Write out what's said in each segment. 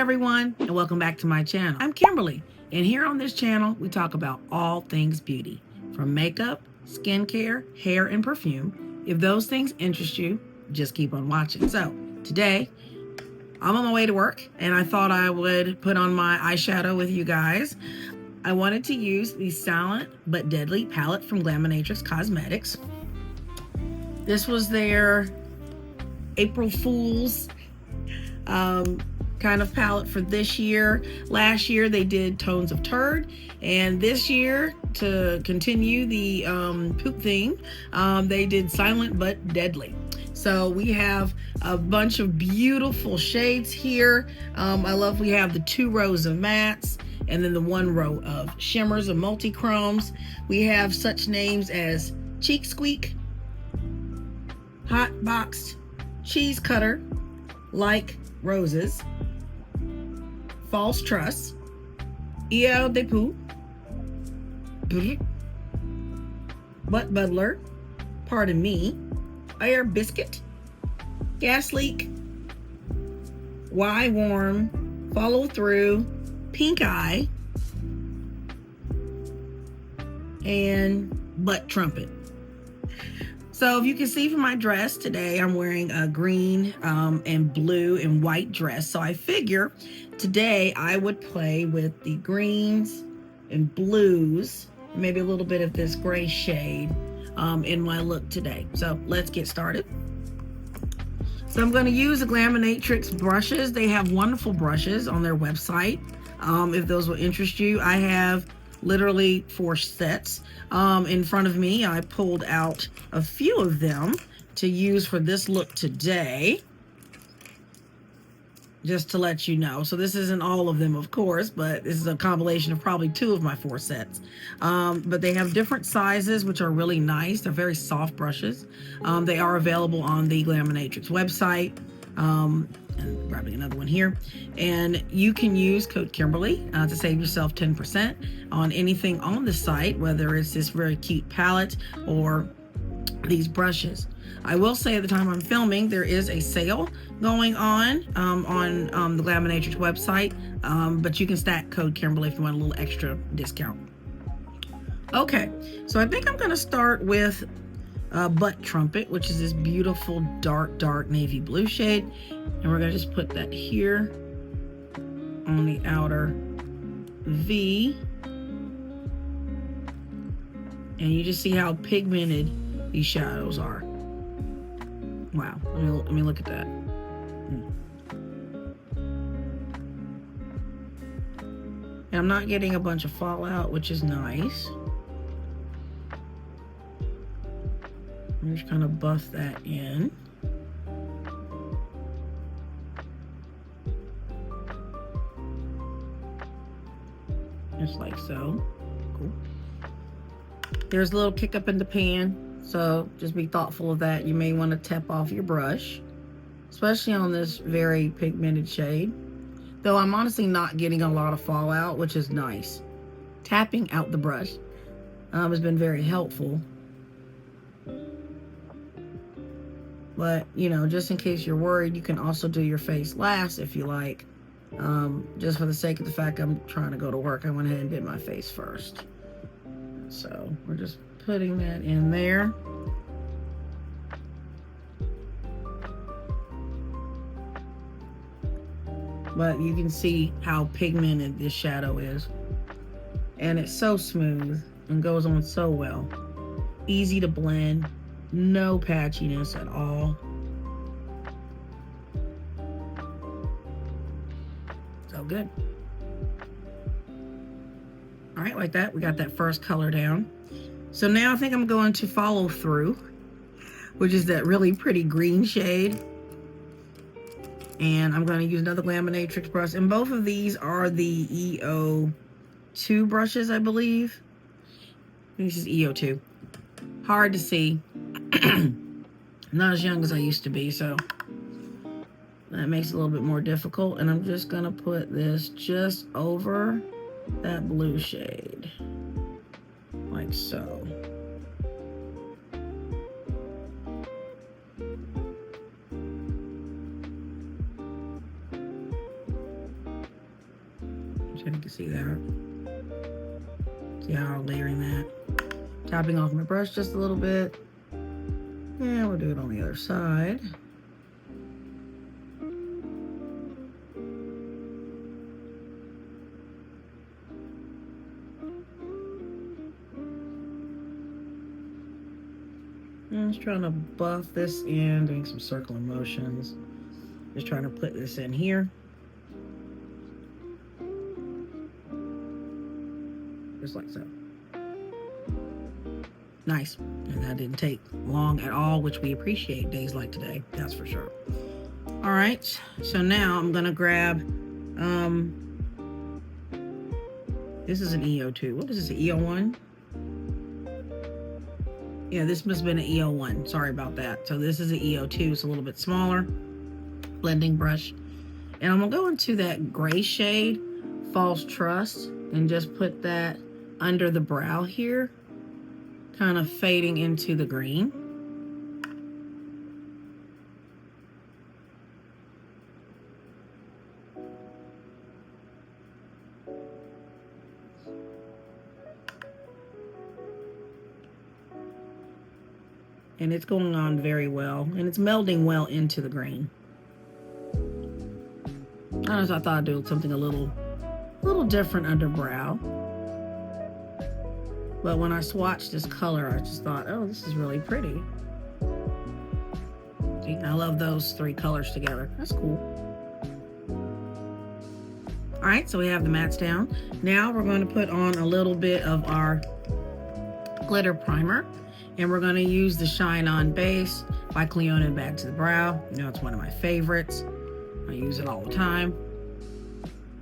everyone, and welcome back to my channel. I'm Kimberly, and here on this channel, we talk about all things beauty, from makeup, skincare, hair, and perfume. If those things interest you, just keep on watching. So today, I'm on my way to work, and I thought I would put on my eyeshadow with you guys. I wanted to use the Silent But Deadly palette from Glaminatrix Cosmetics. This was their April Fool's kind of palette for this year. Last year they did Tones of Turd, and this year, to continue the poop theme, they did Silent But Deadly. So we have a bunch of beautiful shades here. I love we have the 2 rows of mattes and then the 1 row of shimmers and multi-chromes. We have such names as Cheek Squeak, Hot Boxed, Cheese Cutter, Like Roses, False Trust, Eo de Poo, Butt Buddler, Pardon Me, Air Biscuit, Gas Leak, Why Warm, Follow Through, Pink Eye, and Butt Trumpet. So if you can see from my dress today, I'm wearing a green and blue and white dress. So I figure today I would play with the greens and blues, maybe a little bit of this gray shade in my look today. So let's get started. So I'm going to use the Glaminatrix brushes. They have wonderful brushes on their website. If those will interest you, I have literally 4 sets in front of me. I pulled out a few of them to use for this look today, just to let you know. So this isn't all of them, of course, but this is a compilation of probably 2 of my 4 sets. But they have different sizes, which are really nice. They're very soft brushes. They are available on the Glaminatrix website. And grabbing another one here, and you can use code Kimberly to save yourself 10% on anything on the site, whether it's this very cute palette or these brushes. I will say at the time I'm filming, there is a sale going on the Glaminatrix website, but you can stack code Kimberly if you want a little extra discount. Okay, so I think I'm going to start with Butt Trumpet, which is this beautiful dark navy blue shade, and we're going to just put that here on the outer V, and you just see how pigmented these shadows are. Wow, let me look at that. And I'm not getting a bunch of fallout, which is nice. I'm just kind of buff that in. Just like so. Cool. There's a little kick up in the pan, so just be thoughtful of that. You may want to tap off your brush, especially on this very pigmented shade. Though I'm honestly not getting a lot of fallout, which is nice. Tapping out the brush has been very helpful. But, you know, just in case you're worried, you can also do your face last if you like. Just for the sake of the fact I'm trying to go to work, I went ahead and did my face first. So we're just putting that in there. But you can see how pigmented this shadow is. And it's so smooth and goes on so well. Easy to blend. No patchiness at all. So good. All right, like that, we got that first color down. So now I think I'm going to follow through, which is that really pretty green shade. And I'm going to use another Glaminatrix brush. And both of these are the EO2 brushes, I believe. This is EO2. Hard to see. Not as young as I used to be, so that makes it a little bit more difficult. And I'm just gonna put this just over that blue shade, like so. So you can see that. See how I'm layering that. Tapping off my brush just a little bit. And we'll do it on the other side. I'm just trying to buff this in, doing some circling motions. Just trying to put this in here. Just like so. Nice. And that didn't take long at all, which we appreciate days like today, that's for sure. All right, so now I'm gonna grab, this is an EO2. What is this, an EO1? Yeah, this must have been an EO1. Sorry about that. So this is an EO2. It's a little bit smaller blending brush. And I'm going to go into that gray shade, False Trust, and just put that under the brow here, kind of fading into the green. And it's going on very well, and it's melding well into the green. I thought I'd do something a little different under brow. But when I swatched this color, I just thought, oh, this is really pretty. See, I love those three colors together. That's cool. All right, so we have the mattes down. Now we're going to put on a little bit of our glitter primer. And we're going to use the Shine On Base by Cleona and Back to the Brow. You know, it's one of my favorites. I use it all the time.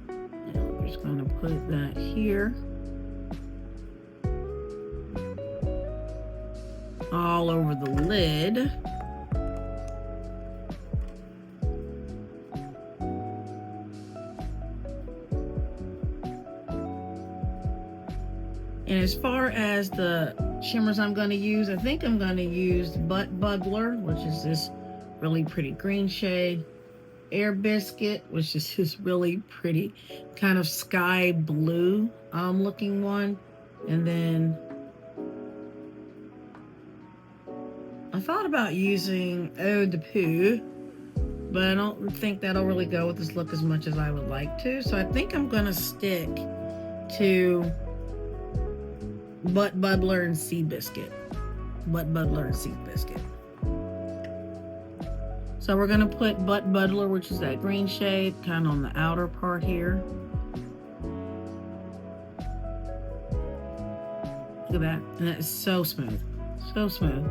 And we're just going to put that here. All over the lid. And as far as the shimmers I'm going to use, I think I'm going to use Butt Bubbler, which is this really pretty green shade. Air Biscuit, which is this really pretty kind of sky blue looking one. And then I thought about using Eau de Peau, but I don't think that'll really go with this look as much as I would like to. So I think I'm going to stick to Butt Bubbler and Sea Biscuit. Butt Bubbler and Sea Biscuit. So we're going to put Butt Bubbler, which is that green shade, kind of on the outer part here. Look at that. And that is so smooth. So smooth.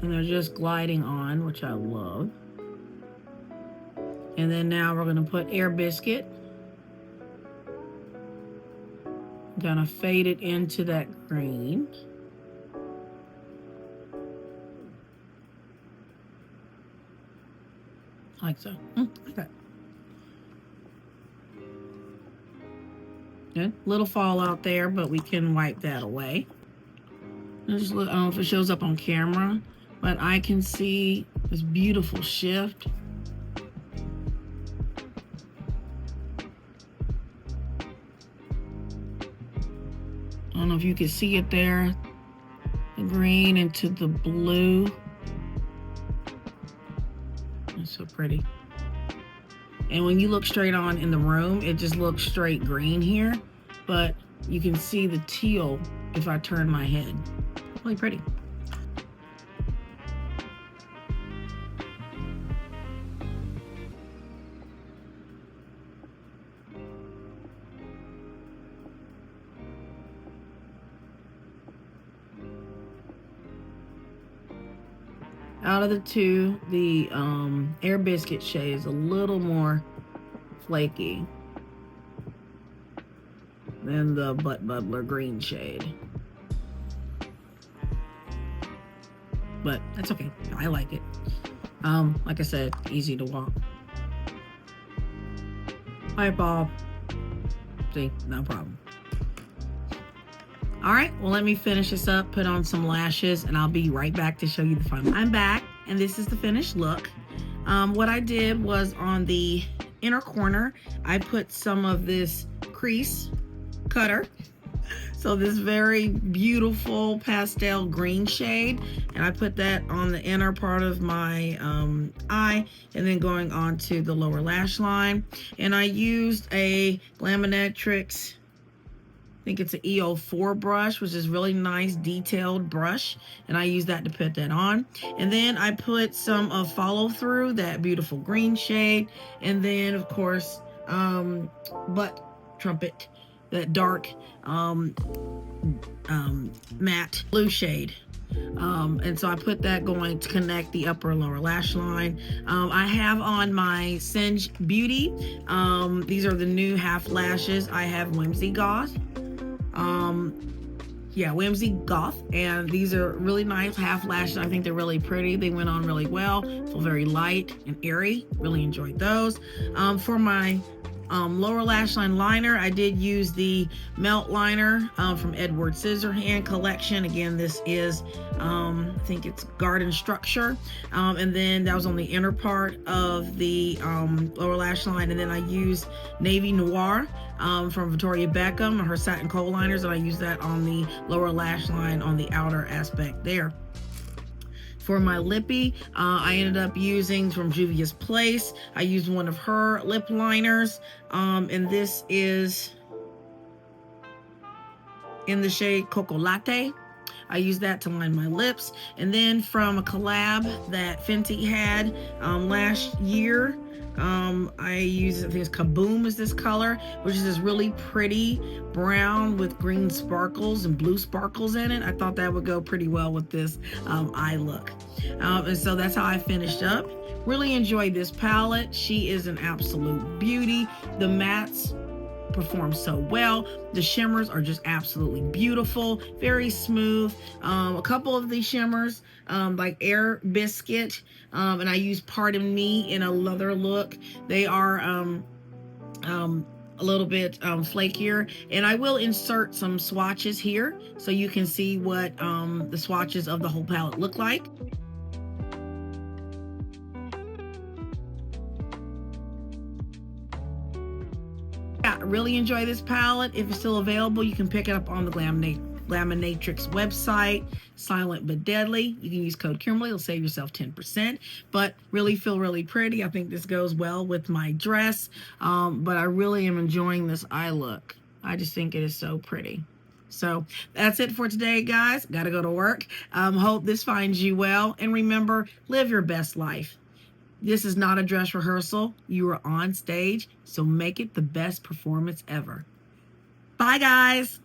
And they're just gliding on, which I love. And then now we're going to put Air Biscuit. Gonna fade it into that green. Like so. Okay. Good. Little fallout there, but we can wipe that away. Just look, I don't know if it shows up on camera, but I can see this beautiful shift. I don't know if you can see it there. The green into the blue. It's so pretty. And when you look straight on in the room, it just looks straight green here. But you can see the teal if I turn my head. Really pretty. Out of the two, the Air Biscuit shade is a little more flaky than the Butt Bubbler green shade. But that's okay. I like it. Like I said, easy to walk. Eyeball. See, no problem. All right, well, let me finish this up, put on some lashes, and I'll be right back to show you the final. I'm back, and this is the finished look. What I did was on the inner corner, I put some of this crease cutter. So this very beautiful pastel green shade, and I put that on the inner part of my eye, and then going on to the lower lash line. And I used a Glaminatrix, I think it's an EO4 brush, which is really nice detailed brush, and I use that to put that on. And then I put some of Follow Through, that beautiful green shade, and then of course Butt Trumpet, that dark matte blue shade. And so I put that going to connect the upper and lower lash line. I have on my Singe Beauty. These are the new half lashes. I have Whimsy Goth. Whimsy Goth, and these are really nice half lashes. I think they're really pretty. They went on really well. Feel very light and airy. Really enjoyed those. For my lower lash line liner, I did use the Melt Liner from Edward Scissorhand collection. Again, this is I think it's Garden Structure, and then that was on the inner part of the lower lash line. And then I used Navy Noir from Victoria Beckham, her satin kohl liners, and I used that on the lower lash line on the outer aspect there. For my lippy, I ended up using from Juvia's Place. I used one of her lip liners, and this is in the shade Cocoa Latte. I used that to line my lips. And then from a collab that Fenty had last year, I used, I think it's Kaboom is this color, which is this really pretty brown with green sparkles and blue sparkles in it. I thought that would go pretty well with this eye look. And so that's how I finished up. Really enjoyed this palette. She is an absolute beauty. The mattes perform so well. The shimmers are just absolutely beautiful, very smooth. A couple of these shimmers, like Air Biscuit, and I use Pardon Me in a leather look. They are a little bit flakier, and I will insert some swatches here so you can see what the swatches of the whole palette look like. I really enjoy this palette. If it's still available, you can pick it up on the Glaminatrix website, Silent but Deadly. You can use code Kimberly, it'll save yourself 10%, but really feel really pretty. I think this goes well with my dress, but I really am enjoying this eye look. I just think it is so pretty. So that's it for today, guys. Gotta go to work. Hope this finds you well, and remember, live your best life. This is not a dress rehearsal. You are on stage, so make it the best performance ever. Bye, guys.